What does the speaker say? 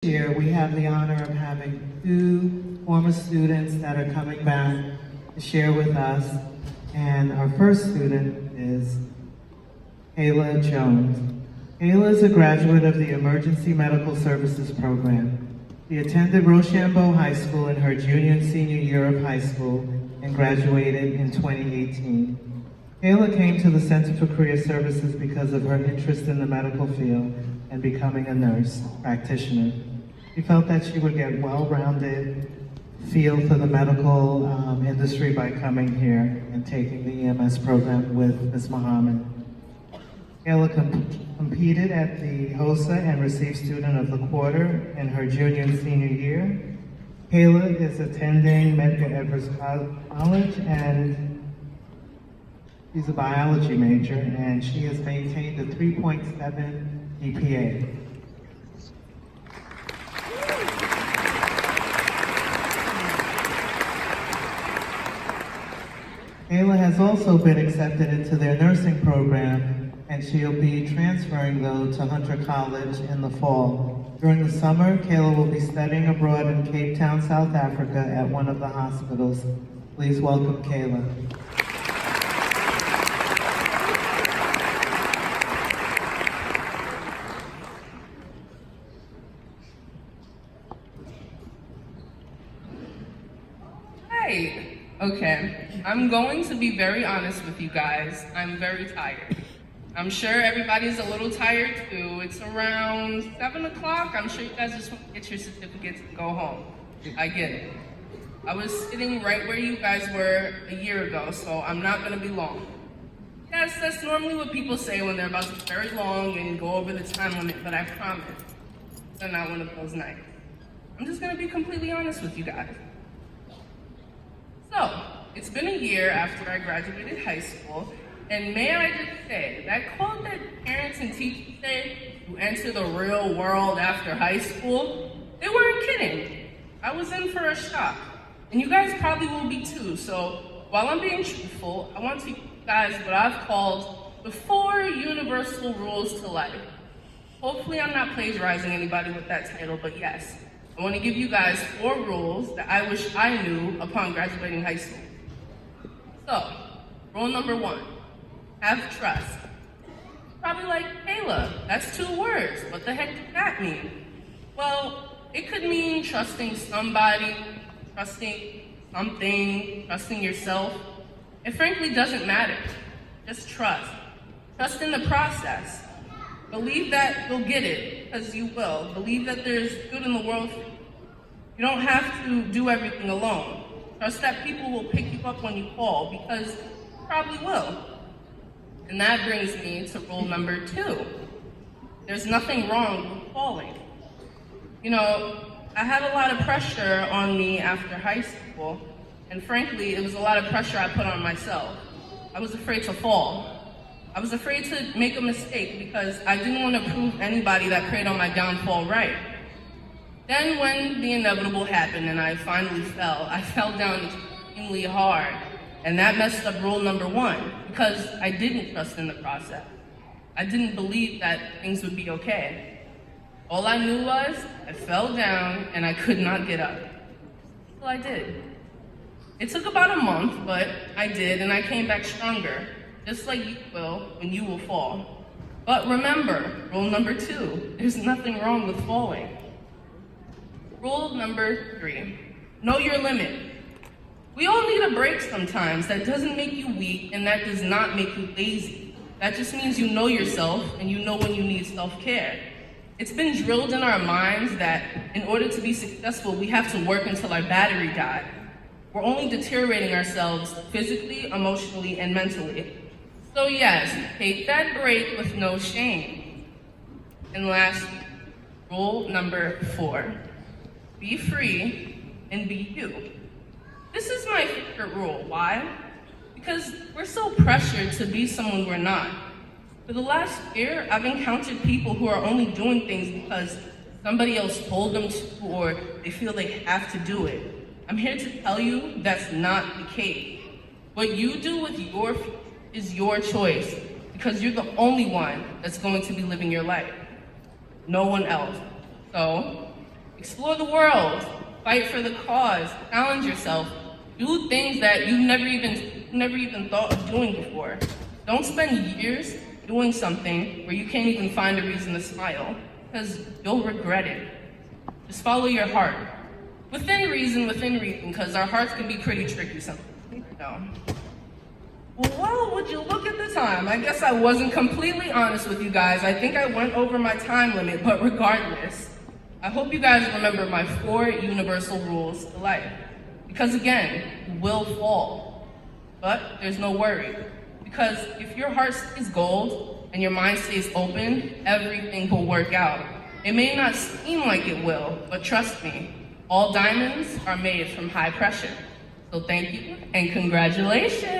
Year, we have the honor of having two former students that are coming back to share with us. And our first student is Kaylah Jones. Kaylah is a graduate of the Emergency Medical Services Program. She attended Rochambeau High School in her junior and senior year of high school and graduated in 2018. Kaylah came to the Center for Career Services because of her interest in the medical field and becoming a nurse practitioner. She felt that she would get well-rounded feel for the medical industry by coming here and taking the EMS program with Ms. Muhammad. Kaylah competed at the HOSA and received Student of the Quarter in her junior and senior year. Kaylah is attending Medgar Evers College and she's a biology major and she has maintained a 3.7 GPA. Kaylah has also been accepted into their nursing program, and she'll be transferring, though, to Hunter College in the fall. During the summer, Kaylah will be studying abroad in Cape Town, South Africa at one of the hospitals. Please welcome Kaylah. Hi. Okay, I'm going to be very honest with you guys. I'm very tired. I'm sure everybody's a little tired too. It's around 7 o'clock. I'm sure you guys just want to get your certificates and go home. I get it. I was sitting right where you guys were a year ago, so I'm not going to be long. Yes, that's normally what people say when they're about to be very long and go over the time limit, but I promise, they're not one of those nights. I'm just going to be completely honest with you guys. So, it's been a year after I graduated high school, and may I just say, that quote that parents and teachers say, you enter the real world after high school, they weren't kidding. I was in for a shock, and you guys probably will be too, so while I'm being truthful, I want to give you guys what I've called the 4 universal rules to life. Hopefully I'm not plagiarizing anybody with that title, but yes. I want to give you guys 4 rules that I wish I knew upon graduating high school. So, rule number 1, have trust. Probably like, Kaylah, that's 2 words. What the heck does that mean? Well, it could mean trusting somebody, trusting something, trusting yourself. It frankly doesn't matter. Just trust. Trust in the process. Believe that you'll get it, because you will. Believe that there's good in the world. You don't have to do everything alone. Trust that people will pick you up when you fall, because you probably will. And that brings me to rule number 2. There's nothing wrong with falling. You know, I had a lot of pressure on me after high school, and frankly, it was a lot of pressure I put on myself. I was afraid to fall. I was afraid to make a mistake because I didn't want to prove anybody that prayed on my downfall right. Then when the inevitable happened and I finally fell, I fell down extremely hard. And that messed up rule number 1 because I didn't trust in the process. I didn't believe that things would be okay. All I knew was I fell down and I could not get up. So I did. It took about a month, but I did, and I came back stronger. Just like you will when you will fall. But remember, rule number 2, there's nothing wrong with falling. Rule number 3, know your limit. We all need a break sometimes. That doesn't make you weak, and that does not make you lazy. That just means you know yourself, and you know when you need self-care. It's been drilled in our minds that in order to be successful, we have to work until our battery dies. We're only deteriorating ourselves physically, emotionally, and mentally. So yes, take that break with no shame. And last, rule number 4, be free and be you. This is my favorite rule. Why? Because we're so pressured to be someone we're not. For the last year, I've encountered people who are only doing things because somebody else told them to or they feel they have to do it. I'm here to tell you that's not the case. What you do with your is your choice, because you're the only one that's going to be living your life. No one else. So, Explore the world, fight for the cause, challenge yourself, do things that you never even thought of doing before. Don't spend years doing something where you can't even find a reason to smile, because you'll regret it. Just follow your heart. Within reason, because our hearts can be pretty tricky sometimes. Well, would you look at the time? I guess I wasn't completely honest with you guys. I think I went over my time limit, but regardless, I hope you guys remember my 4 universal rules to life. Because again, you will fall, but there's no worry. Because if your heart stays gold and your mind stays open, everything will work out. It may not seem like it will, but trust me, all diamonds are made from high pressure. So thank you and congratulations.